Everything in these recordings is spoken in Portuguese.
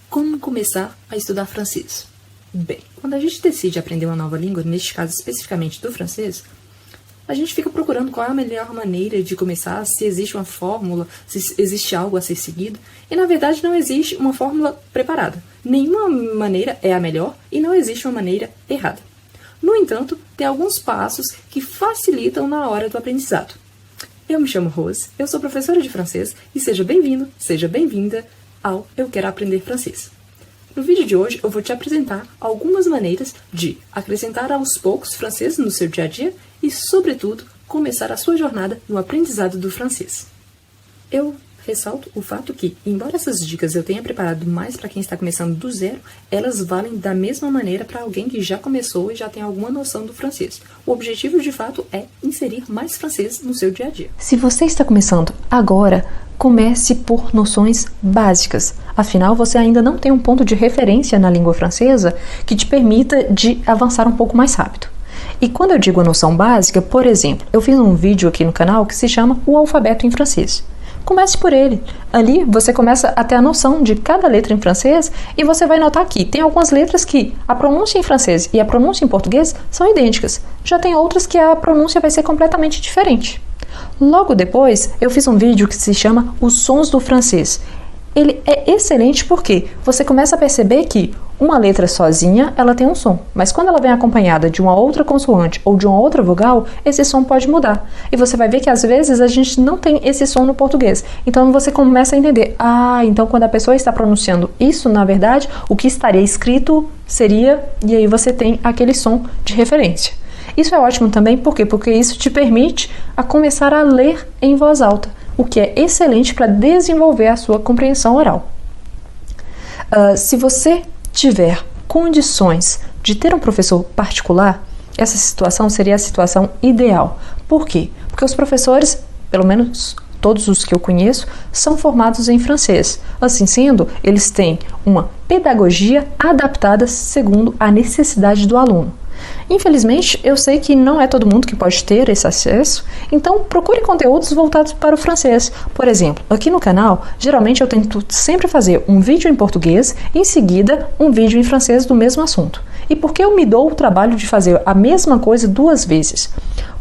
Como começar a estudar francês? Bem, quando a gente decide aprender uma nova língua, neste caso especificamente do francês, a gente fica procurando qual é a melhor maneira de começar, se existe uma fórmula, se existe algo a ser seguido. E na verdade não existe uma fórmula preparada. Nenhuma maneira é a melhor e não existe uma maneira errada. No entanto, tem alguns passos que facilitam na hora do aprendizado. Eu me chamo Rose, eu sou professora de francês e seja bem-vindo, seja bem-vinda ao Eu Quero Aprender Francês. No vídeo de hoje eu vou te apresentar algumas maneiras de acrescentar aos poucos francês no seu dia a dia e, sobretudo, começar a sua jornada no aprendizado do francês. Eu ressalto o fato que, embora essas dicas eu tenha preparado mais para quem está começando do zero, elas valem da mesma maneira para alguém que já começou e já tem alguma noção do francês. O objetivo, de fato, é inserir mais francês no seu dia a dia. Se você está começando agora, comece por noções básicas. Afinal, você ainda não tem um ponto de referência na língua francesa que te permita de avançar um pouco mais rápido. E quando eu digo a noção básica, por exemplo, eu fiz um vídeo aqui no canal que se chama O Alfabeto em Francês. Comece por ele. Ali você começa a ter a noção de cada letra em francês e você vai notar que tem algumas letras que a pronúncia em francês e a pronúncia em português são idênticas. Já tem outras que a pronúncia vai ser completamente diferente. Logo depois, eu fiz um vídeo que se chama Os Sons do Francês. Ele é excelente porque você começa a perceber que uma letra sozinha, ela tem um som, mas quando ela vem acompanhada de uma outra consoante ou de uma outra vogal, esse som pode mudar. E você vai ver que às vezes a gente não tem esse som no português. Então você começa a entender, então quando a pessoa está pronunciando isso, na verdade, o que estaria escrito seria, e aí você tem aquele som de referência. Isso é ótimo também, por quê? Porque isso te permite a começar a ler em voz alta, o que é excelente para desenvolver a sua compreensão oral. Se você tiver condições de ter um professor particular, essa situação seria a situação ideal. Por quê? Porque os professores, pelo menos todos os que eu conheço, são formados em francês. Assim sendo, eles têm uma pedagogia adaptada segundo a necessidade do aluno. Infelizmente, eu sei que não é todo mundo que pode ter esse acesso, então procure conteúdos voltados para o francês. Por exemplo, aqui no canal, geralmente eu tento sempre fazer um vídeo em português e em seguida um vídeo em francês do mesmo assunto. E por que eu me dou o trabalho de fazer a mesma coisa duas vezes?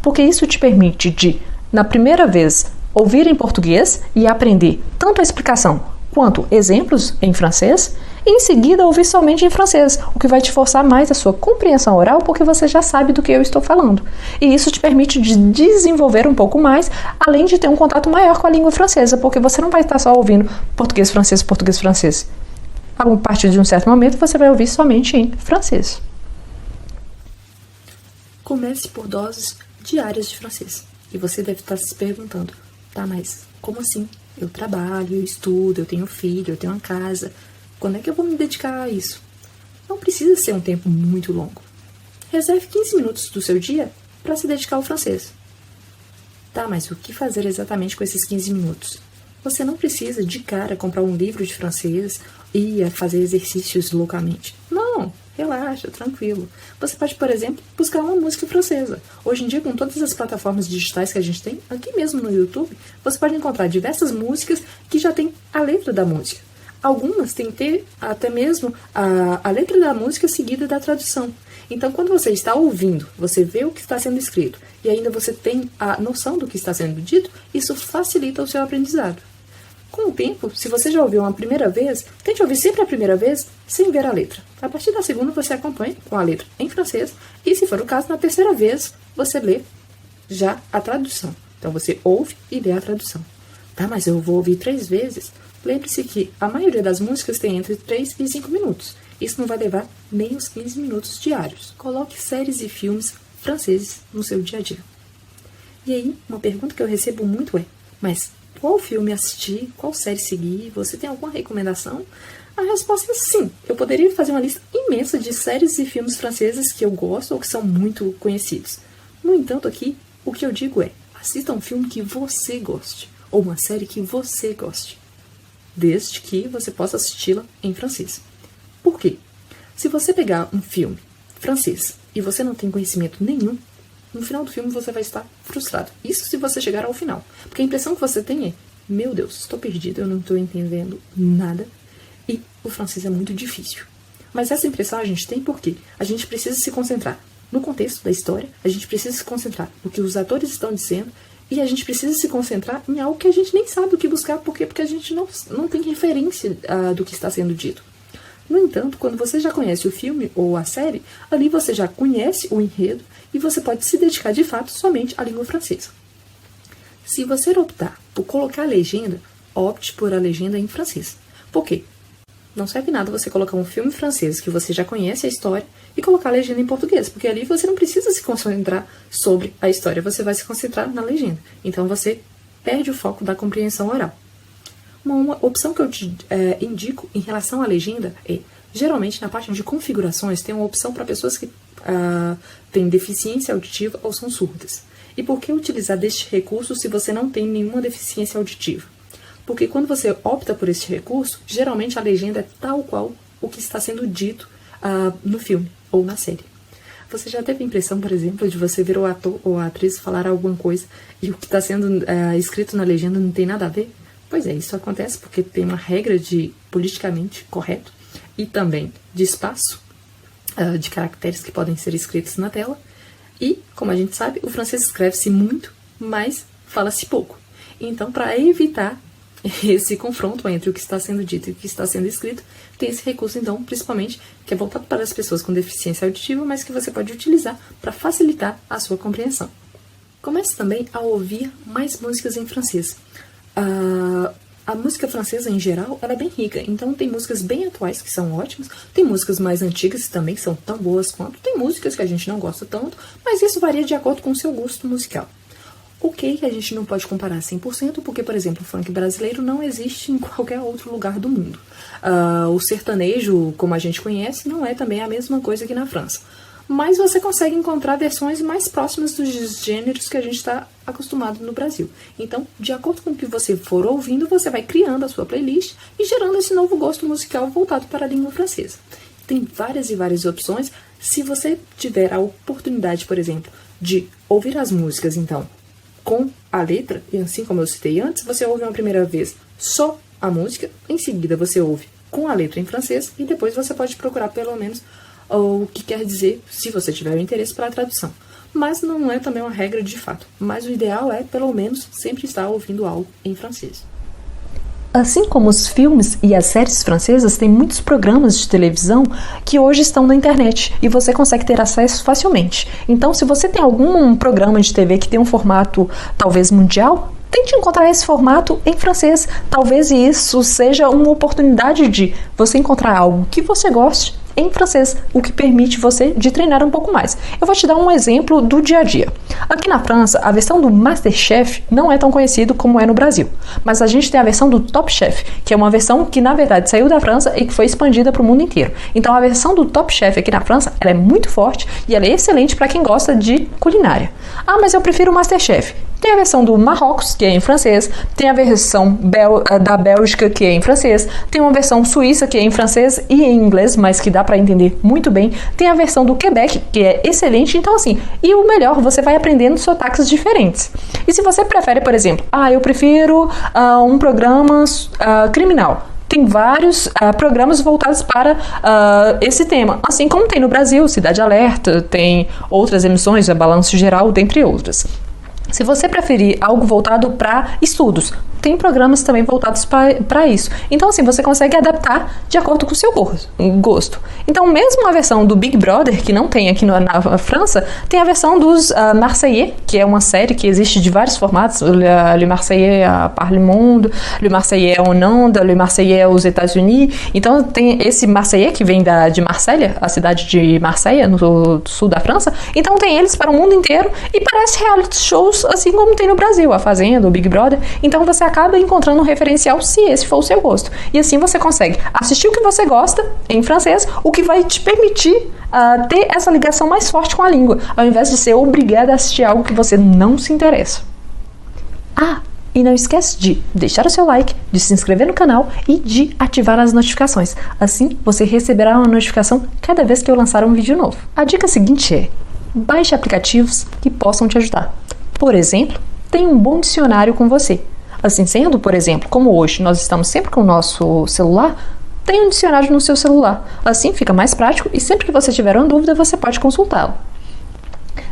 Porque isso te permite de, na primeira vez, ouvir em português e aprender tanto a explicação quanto exemplos em francês, e em seguida ouvir somente em francês, o que vai te forçar mais a sua compreensão oral, porque você já sabe do que eu estou falando. E isso te permite de desenvolver um pouco mais, além de ter um contato maior com a língua francesa, porque você não vai estar só ouvindo português, francês, português, francês. A partir de um certo momento, você vai ouvir somente em francês. Comece por doses diárias de francês. E você deve estar se perguntando, mas como assim? Eu trabalho, eu estudo, eu tenho filho, eu tenho uma casa. Quando é que eu vou me dedicar a isso? Não precisa ser um tempo muito longo. Reserve 15 minutos do seu dia para se dedicar ao francês. Mas o que fazer exatamente com esses 15 minutos? Você não precisa de cara comprar um livro de francês e fazer exercícios loucamente. Não, relaxa, tranquilo. Você pode, por exemplo, buscar uma música francesa. Hoje em dia, com todas as plataformas digitais que a gente tem, aqui mesmo no YouTube, você pode encontrar diversas músicas que já tem a letra da música. Algumas têm que ter até mesmo a letra da música seguida da tradução. Então, quando você está ouvindo, você vê o que está sendo escrito e ainda você tem a noção do que está sendo dito, isso facilita o seu aprendizado. Com o tempo, se você já ouviu uma primeira vez, tente ouvir sempre a primeira vez sem ver a letra. A partir da segunda, você acompanha com a letra em francês e, se for o caso, na terceira vez, você lê já a tradução. Então, você ouve e lê a tradução. Mas eu vou ouvir 3 vezes? Lembre-se que a maioria das músicas tem entre 3 e 5 minutos. Isso não vai levar nem os 15 minutos diários. Coloque séries e filmes franceses no seu dia a dia. E aí, uma pergunta que eu recebo muito é, mas qual filme assistir? Qual série seguir? Você tem alguma recomendação? A resposta é sim. Eu poderia fazer uma lista imensa de séries e filmes franceses que eu gosto ou que são muito conhecidos. No entanto, aqui, o que eu digo é, assista um filme que você goste, ou uma série que você goste, desde que você possa assisti-la em francês. Por quê? Se você pegar um filme francês e você não tem conhecimento nenhum, no final do filme você vai estar frustrado. Isso se você chegar ao final. Porque a impressão que você tem é, meu Deus, estou perdido, eu não estou entendendo nada. E o francês é muito difícil. Mas essa impressão a gente tem porque a gente precisa se concentrar no contexto da história, a gente precisa se concentrar no que os atores estão dizendo e a gente precisa se concentrar em algo que a gente nem sabe o que buscar, porque a gente não tem referência do que está sendo dito. No entanto, quando você já conhece o filme ou a série, ali você já conhece o enredo e você pode se dedicar de fato somente à língua francesa. Se você optar por colocar a legenda, opte por a legenda em francês. Por quê? Não serve nada você colocar um filme francês que você já conhece a história e colocar a legenda em português, porque ali você não precisa se concentrar sobre a história, você vai se concentrar na legenda. Então você perde o foco da compreensão oral. Uma opção que eu te indico em relação à legenda é, geralmente na parte de configurações, tem uma opção para pessoas que têm deficiência auditiva ou são surdas. E por que utilizar deste recurso se você não tem nenhuma deficiência auditiva? Porque quando você opta por esse recurso, geralmente a legenda é tal qual o que está sendo dito no filme ou na série. Você já teve a impressão, por exemplo, de você ver o ator ou a atriz falar alguma coisa e o que está sendo escrito na legenda não tem nada a ver? Pois é, isso acontece porque tem uma regra de politicamente correto e também de espaço de caracteres que podem ser escritos na tela. E, como a gente sabe, o francês escreve-se muito, mas fala-se pouco. Então, para evitar esse confronto entre o que está sendo dito e o que está sendo escrito, tem esse recurso, então, principalmente, que é voltado para as pessoas com deficiência auditiva, mas que você pode utilizar para facilitar a sua compreensão. Comece também a ouvir mais músicas em francês. A música francesa, em geral, ela é bem rica, então tem músicas bem atuais que são ótimas, tem músicas mais antigas que também são tão boas quanto, tem músicas que a gente não gosta tanto, mas isso varia de acordo com o seu gosto musical. Ok, a gente não pode comparar 100%, porque, por exemplo, o funk brasileiro não existe em qualquer outro lugar do mundo. O sertanejo, como a gente conhece, não é também a mesma coisa que na França. Mas você consegue encontrar versões mais próximas dos gêneros que a gente está acostumado no Brasil. Então, de acordo com o que você for ouvindo, você vai criando a sua playlist e gerando esse novo gosto musical voltado para a língua francesa. Tem várias e várias opções. Se você tiver a oportunidade, por exemplo, de ouvir as músicas, então, com a letra, e assim como eu citei antes, você ouve uma primeira vez só a música, em seguida você ouve com a letra em francês e depois você pode procurar pelo menos o que quer dizer, se você tiver o interesse, para a tradução. Mas não é também uma regra de fato. Mas o ideal é, pelo menos, sempre estar ouvindo algo em francês. Assim como os filmes e as séries francesas, tem muitos programas de televisão que hoje estão na internet e você consegue ter acesso facilmente. Então, se você tem algum programa de TV que tem um formato talvez mundial, tente encontrar esse formato em francês. Talvez isso seja uma oportunidade de você encontrar algo que você goste em francês, o que permite você de treinar um pouco mais. Eu vou te dar um exemplo do dia a dia. Aqui na França, a versão do MasterChef não é tão conhecido como é no Brasil, mas a gente tem a versão do Top Chef, que é uma versão que na verdade saiu da França e que foi expandida para o mundo inteiro. Então a versão do Top Chef aqui na França, ela é muito forte e ela é excelente para quem gosta de culinária. Ah, mas eu prefiro o MasterChef. Tem a versão do Marrocos, que é em francês, tem a versão da Bélgica, que é em francês, tem uma versão suíça, que é em francês e em inglês, mas que dá para entender muito bem, tem a versão do Quebec, que é excelente, então assim, e o melhor, você vai aprendendo sotaques diferentes. E se você prefere, por exemplo, eu prefiro um programa criminal, tem vários programas voltados para esse tema, assim como tem no Brasil, Cidade Alerta, tem outras emissões, Balanço Geral, dentre outras. Se você preferir algo voltado para estudos, tem programas também voltados para isso. Então, assim, você consegue adaptar de acordo com o seu gosto. Então, mesmo a versão do Big Brother, que não tem aqui na França, tem a versão dos Marseillais, que é uma série que existe de vários formatos. Le Marseillais par le monde, Le Marseillais en Inde, Le Marseillais aux États-Unis. Então, tem esse Marseillais que vem de Marselha, a cidade de Marseille, no sul da França. Então, tem eles para o mundo inteiro e parece reality shows, assim como tem no Brasil, a Fazenda, o Big Brother. Então, você acaba encontrando um referencial se esse for o seu gosto. E assim você consegue assistir o que você gosta em francês, o que vai te permitir ter essa ligação mais forte com a língua, ao invés de ser obrigada a assistir algo que você não se interessa. E não esquece de deixar o seu like, de se inscrever no canal e de ativar as notificações. Assim, você receberá uma notificação cada vez que eu lançar um vídeo novo. A dica seguinte é: baixe aplicativos que possam te ajudar. Por exemplo, tenha um bom dicionário com você. Assim sendo, por exemplo, como hoje nós estamos sempre com o nosso celular, tenha um dicionário no seu celular. Assim fica mais prático e sempre que você tiver uma dúvida, você pode consultá-lo.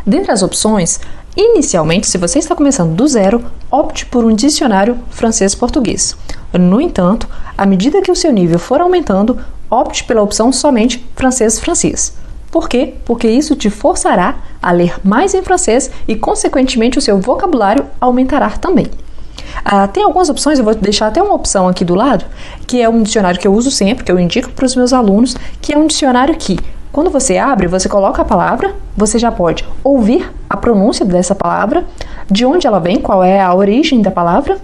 Dentre as opções, inicialmente, se você está começando do zero, opte por um dicionário francês-português. No entanto, à medida que o seu nível for aumentando, opte pela opção somente francês-francês. Por quê? Porque isso te forçará a ler mais em francês e, consequentemente, o seu vocabulário aumentará também. Tem algumas opções, eu vou deixar até uma opção aqui do lado, que é um dicionário que eu uso sempre, que eu indico para os meus alunos, que é um dicionário que, quando você abre, você coloca a palavra, você já pode ouvir a pronúncia dessa palavra, de onde ela vem, qual é a origem da palavra,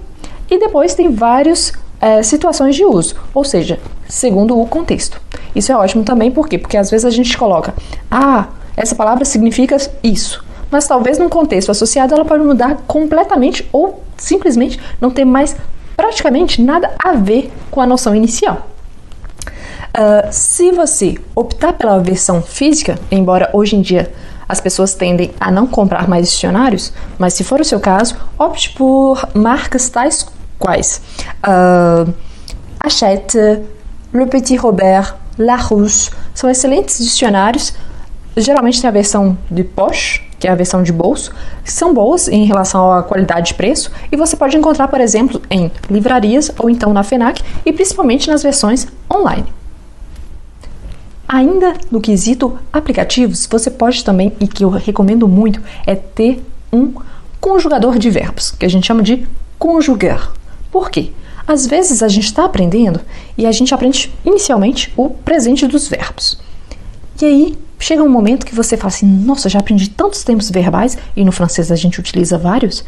e depois tem várias situações de uso, ou seja, segundo o contexto. Isso é ótimo também, por quê? Porque às vezes a gente coloca, essa palavra significa isso, mas talvez num contexto associado ela pode mudar completamente ou simplesmente não ter mais praticamente nada a ver com a noção inicial. Se você optar pela versão física, embora hoje em dia as pessoas tendem a não comprar mais dicionários, mas se for o seu caso, opte por marcas tais quais Hachette, Le Petit Robert, Larousse. São excelentes dicionários. Geralmente tem a versão de poche, que é a versão de bolso, que são boas em relação à qualidade de preço, e você pode encontrar, por exemplo, em livrarias ou então na FENAC, e principalmente nas versões online. Ainda no quesito aplicativos, você pode também, e que eu recomendo muito, é ter um conjugador de verbos, que a gente chama de conjugar. Por quê? Às vezes a gente está aprendendo e a gente aprende inicialmente o presente dos verbos. E aí chega um momento que você fala assim, nossa, já aprendi tantos tempos verbais, e no francês a gente utiliza vários.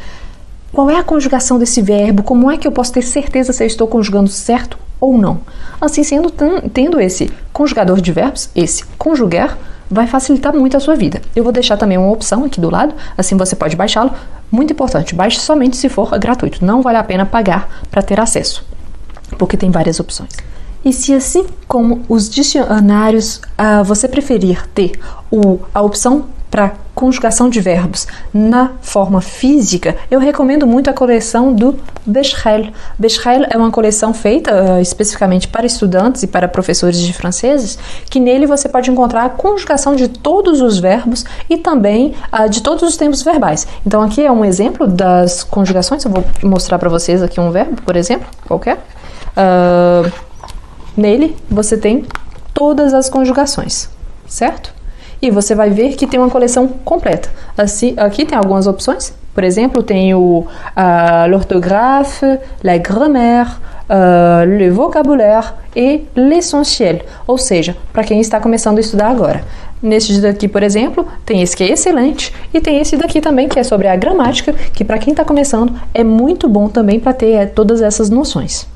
Qual é a conjugação desse verbo? Como é que eu posso ter certeza se eu estou conjugando certo ou não? Assim sendo, tendo esse conjugador de verbos, esse conjugar, vai facilitar muito a sua vida. Eu vou deixar também uma opção aqui do lado, assim você pode baixá-lo. Muito importante, baixe somente se for gratuito. Não vale a pena pagar para ter acesso, porque tem várias opções. E se assim como os dicionários, você preferir ter a opção para conjugação de verbos na forma física, eu recomendo muito a coleção do Becherel. Becherel é uma coleção feita especificamente para estudantes e para professores de franceses, que nele você pode encontrar a conjugação de todos os verbos e também de todos os tempos verbais. Então aqui é um exemplo das conjugações, eu vou mostrar para vocês aqui um verbo, por exemplo, qualquer. Nele você tem todas as conjugações, certo? E você vai ver que tem uma coleção completa. Assim, aqui tem algumas opções. Por exemplo, tem l'orthographe, la grammaire, le vocabulaire e l'essentiel. Ou seja, para quem está começando a estudar agora. Neste daqui, por exemplo, tem esse que é excelente. E tem esse daqui também, que é sobre a gramática, que para quem está começando é muito bom também para ter todas essas noções.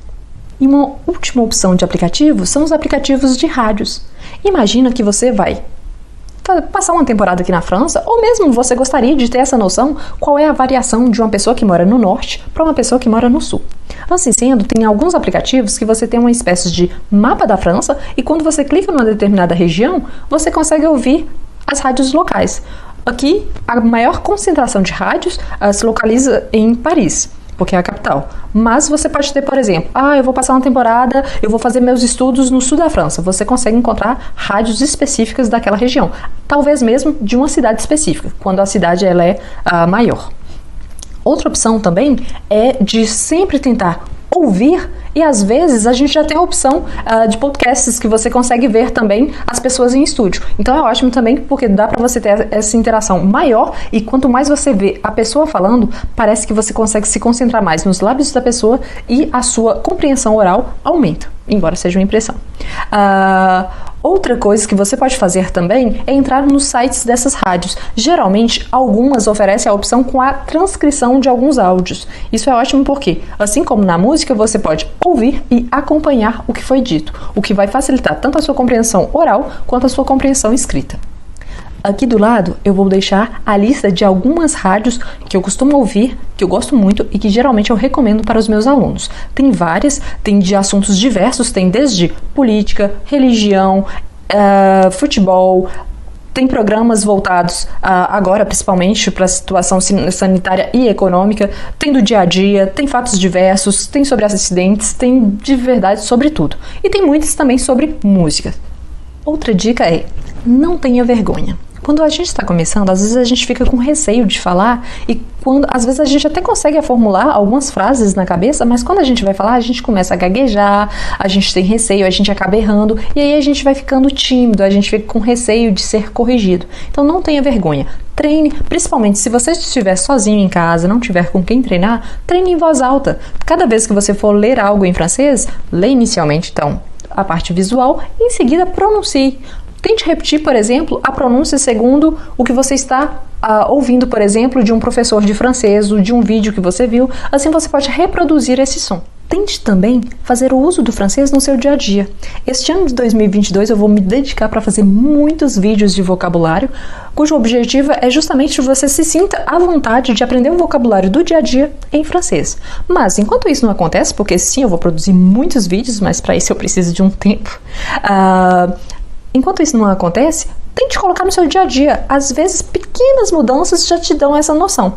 E uma última opção de aplicativo são os aplicativos de rádios. Imagina que você vai passar uma temporada aqui na França, ou mesmo você gostaria de ter essa noção qual é a variação de uma pessoa que mora no norte para uma pessoa que mora no sul. Assim sendo, tem alguns aplicativos que você tem uma espécie de mapa da França e quando você clica numa determinada região, você consegue ouvir as rádios locais. Aqui, a maior concentração de rádios se localiza em Paris, porque é a capital. Mas você pode ter, por exemplo, eu vou passar uma temporada, eu vou fazer meus estudos no sul da França. Você consegue encontrar rádios específicas daquela região. Talvez mesmo de uma cidade específica, quando a cidade ela é maior. Outra opção também é de sempre tentar ouvir, e às vezes a gente já tem a opção de podcasts que você consegue ver também as pessoas em estúdio. Então é ótimo também porque dá para você ter essa interação maior e quanto mais você vê a pessoa falando, parece que você consegue se concentrar mais nos lábios da pessoa e a sua compreensão oral aumenta, embora seja uma impressão. Outra coisa que você pode fazer também é entrar nos sites dessas rádios. Geralmente, algumas oferecem a opção com a transcrição de alguns áudios. Isso é ótimo porque, assim como na música, você pode ouvir e acompanhar o que foi dito, o que vai facilitar tanto a sua compreensão oral quanto a sua compreensão escrita. Aqui do lado eu vou deixar a lista de algumas rádios que eu costumo ouvir, que eu gosto muito e que geralmente eu recomendo para os meus alunos. Tem várias, tem de assuntos diversos, tem desde política, religião, futebol, tem programas voltados agora principalmente para a situação sanitária e econômica, tem do dia a dia, tem fatos diversos, tem sobre acidentes, tem de verdade sobre tudo. E tem muitos também sobre música. Outra dica é, não tenha vergonha. Quando a gente está começando, às vezes a gente fica com receio de falar e às vezes a gente até consegue formular algumas frases na cabeça, mas quando a gente vai falar, a gente começa a gaguejar, a gente tem receio, a gente acaba errando e aí a gente vai ficando tímido, a gente fica com receio de ser corrigido. Então não tenha vergonha. Treine, principalmente se você estiver sozinho em casa, não tiver com quem treinar, treine em voz alta. Cada vez que você for ler algo em francês, lê inicialmente então a parte visual e em seguida pronuncie. Tente repetir, por exemplo, a pronúncia segundo o que você está ouvindo, por exemplo, de um professor de francês ou de um vídeo que você viu. Assim você pode reproduzir esse som. Tente também fazer o uso do francês no seu dia a dia. Este ano de 2022 eu vou me dedicar para fazer muitos vídeos de vocabulário, cujo objetivo é justamente você se sinta à vontade de aprender o vocabulário do dia a dia em francês. Mas enquanto isso não acontece, porque sim, eu vou produzir muitos vídeos, mas para isso eu preciso de um tempo. Enquanto isso não acontece, tente colocar no seu dia a dia. Às vezes, pequenas mudanças já te dão essa noção.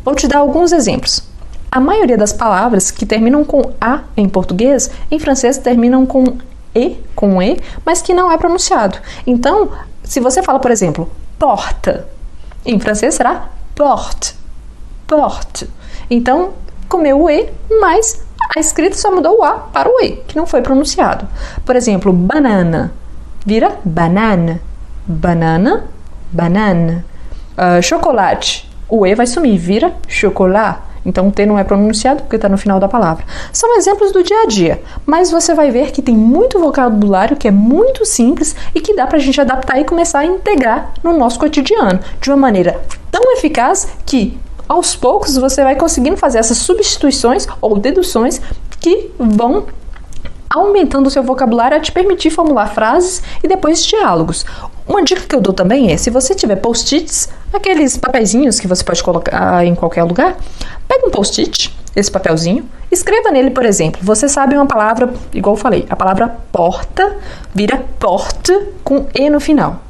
Vou te dar alguns exemplos. A maioria das palavras que terminam com A em português, em francês terminam com E, mas que não é pronunciado. Então, se você fala, por exemplo, porta, em francês será porte, porte. Então, comeu o E, mas a escrita só mudou o A para o E, que não foi pronunciado. Por exemplo, banana. Vira banana, banana, banana. Chocolate, o E vai sumir, vira chocolat. Então o T não é pronunciado porque está no final da palavra. São exemplos do dia a dia, mas você vai ver que tem muito vocabulário que é muito simples e que dá para a gente adaptar e começar a integrar no nosso cotidiano de uma maneira tão eficaz que aos poucos você vai conseguindo fazer essas substituições ou deduções que vão aumentando o seu vocabulário a te permitir formular frases e depois diálogos. Uma dica que eu dou também é, se você tiver post-its, aqueles papeizinhos que você pode colocar em qualquer lugar, pega um post-it, esse papelzinho, escreva nele, por exemplo, você sabe uma palavra, igual eu falei, a palavra porta vira porte com E no final.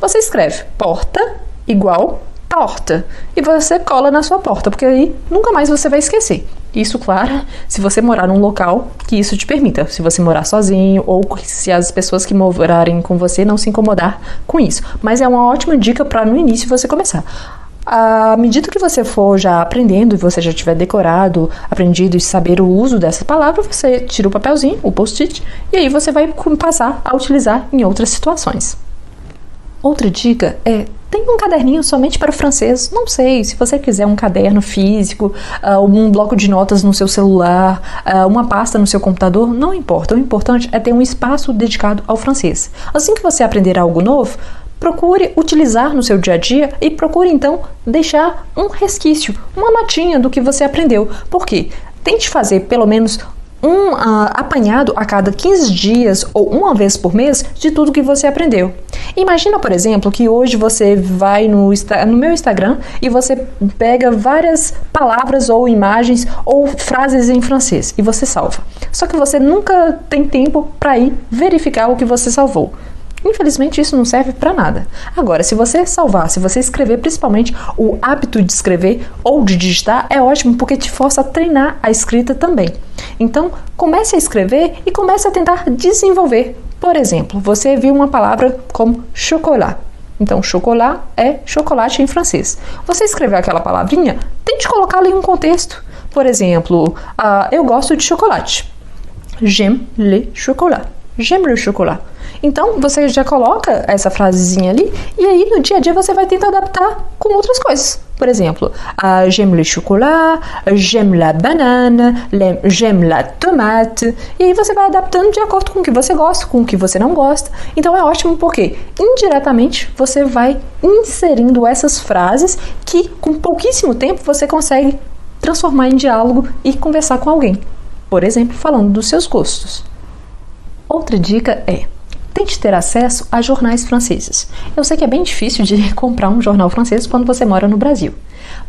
Você escreve porta igual porta e você cola na sua porta, porque aí nunca mais você vai esquecer. Isso, claro, se você morar num local que isso te permita. Se você morar sozinho ou se as pessoas que morarem com você não se incomodar com isso. Mas é uma ótima dica para no início você começar. À medida que você for já aprendendo e você já tiver decorado, aprendido e saber o uso dessa palavra, você tira o papelzinho, o post-it, e aí você vai passar a utilizar em outras situações. Outra dica é, tem um caderninho somente para o francês? Não sei, se você quiser um caderno físico, um bloco de notas no seu celular, uma pasta no seu computador, não importa. O importante é ter um espaço dedicado ao francês. Assim que você aprender algo novo, procure utilizar no seu dia a dia e procure então deixar um resquício, uma notinha do que você aprendeu. Por quê? Tente fazer pelo menos um apanhado a cada 15 dias ou uma vez por mês de tudo que você aprendeu. Imagina, por exemplo, que hoje você vai no meu Instagram e você pega várias palavras ou imagens ou frases em francês e você salva. Só que você nunca tem tempo para ir verificar o que você salvou. Infelizmente, isso não serve para nada. Agora, se você salvar, se você escrever, principalmente o hábito de escrever ou de digitar, é ótimo porque te força a treinar a escrita também. Então, comece a escrever e comece a tentar desenvolver. Por exemplo, você viu uma palavra como chocolat. Então, chocolat é chocolate em francês. Você escreveu aquela palavrinha, tente colocá-la em um contexto. Por exemplo, eu gosto de chocolate. J'aime le chocolat. J'aime le chocolat. Então, você já coloca essa frasezinha ali e aí no dia a dia você vai tentar adaptar com outras coisas. Por exemplo, j'aime le chocolat, j'aime la banane, j'aime la tomate. E aí você vai adaptando de acordo com o que você gosta, com o que você não gosta. Então é ótimo porque indiretamente você vai inserindo essas frases que com pouquíssimo tempo você consegue transformar em diálogo e conversar com alguém. Por exemplo, falando dos seus gostos. Outra dica é: tente ter acesso a jornais franceses. Eu sei que é bem difícil de comprar um jornal francês quando você mora no Brasil,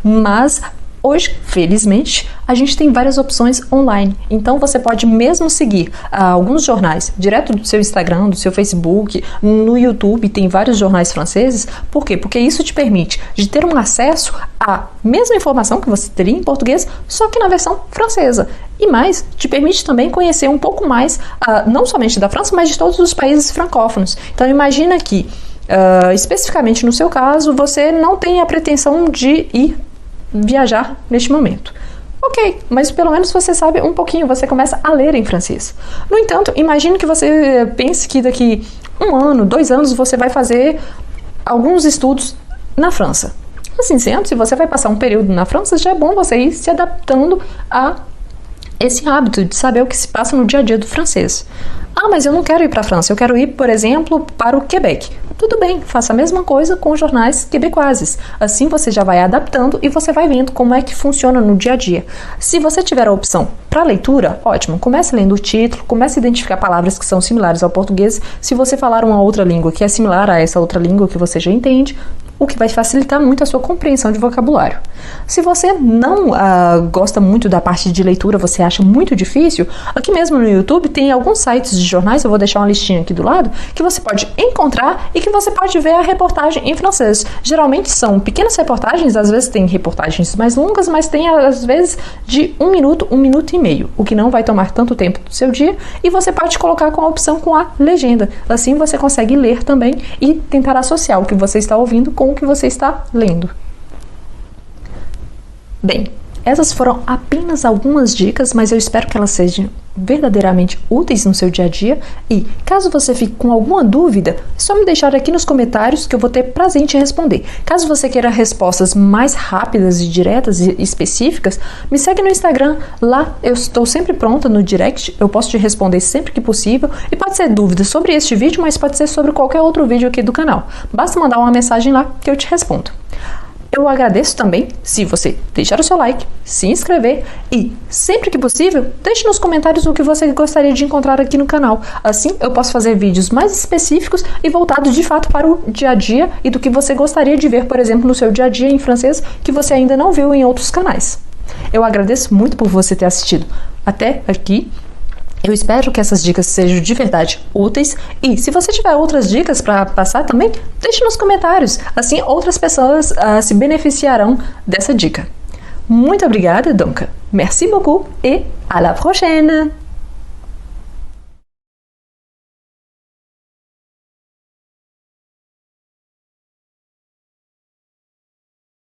mas Hoje, felizmente, a gente tem várias opções online. Então, você pode mesmo seguir alguns jornais direto do seu Instagram, do seu Facebook, no YouTube, tem vários jornais franceses. Por quê? Porque isso te permite de ter um acesso à mesma informação que você teria em português, só que na versão francesa. E mais, te permite também conhecer um pouco mais, não somente da França, mas de todos os países francófonos. Então, imagina que, especificamente no seu caso, você não tem a pretensão de ir viajar neste momento. Ok, mas pelo menos você sabe um pouquinho, você começa a ler em francês. No entanto, imagine que você pense que daqui 1 ano, 2 anos, você vai fazer alguns estudos na França. Assim sendo, se você vai passar um período na França, já é bom você ir se adaptando a esse hábito de saber o que se passa no dia a dia do francês. Mas eu não quero ir para a França, eu quero ir, por exemplo, para o Quebec. Tudo bem, faça a mesma coisa com os jornais quebecoises. Assim você já vai adaptando e você vai vendo como é que funciona no dia a dia. Se você tiver a opção para leitura, ótimo, comece lendo o título, comece a identificar palavras que são similares ao português. Se você falar uma outra língua que é similar a essa outra língua que você já entende, o que vai facilitar muito a sua compreensão de vocabulário. Se você não gosta muito da parte de leitura, você acha muito difícil, aqui mesmo no YouTube tem alguns sites de jornais, eu vou deixar uma listinha aqui do lado, que você pode encontrar e que você pode ver a reportagem em francês. Geralmente são pequenas reportagens, às vezes tem reportagens mais longas, mas tem às vezes de 1 minuto, 1 minuto e meio, o que não vai tomar tanto tempo do seu dia, e você pode colocar com a opção com a legenda. Assim você consegue ler também e tentar associar o que você está ouvindo com o que você está lendo. Bem, essas foram apenas algumas dicas, mas eu espero que elas sejam verdadeiramente úteis no seu dia a dia. E caso você fique com alguma dúvida, é só me deixar aqui nos comentários que eu vou ter prazer em te responder. Caso você queira respostas mais rápidas e diretas e específicas, me segue no Instagram. Lá eu estou sempre pronta no direct, eu posso te responder sempre que possível. E pode ser dúvidas sobre este vídeo, mas pode ser sobre qualquer outro vídeo aqui do canal. Basta mandar uma mensagem lá que eu te respondo. Eu agradeço também se você deixar o seu like, se inscrever e, sempre que possível, deixe nos comentários o que você gostaria de encontrar aqui no canal. Assim, eu posso fazer vídeos mais específicos e voltados de fato para o dia a dia e do que você gostaria de ver, por exemplo, no seu dia a dia em francês, que você ainda não viu em outros canais. Eu agradeço muito por você ter assistido até aqui. Eu espero que essas dicas sejam de verdade úteis e se você tiver outras dicas para passar também, deixe nos comentários. Assim outras pessoas se beneficiarão dessa dica. Muito obrigada, donc. Merci beaucoup et à la prochaine!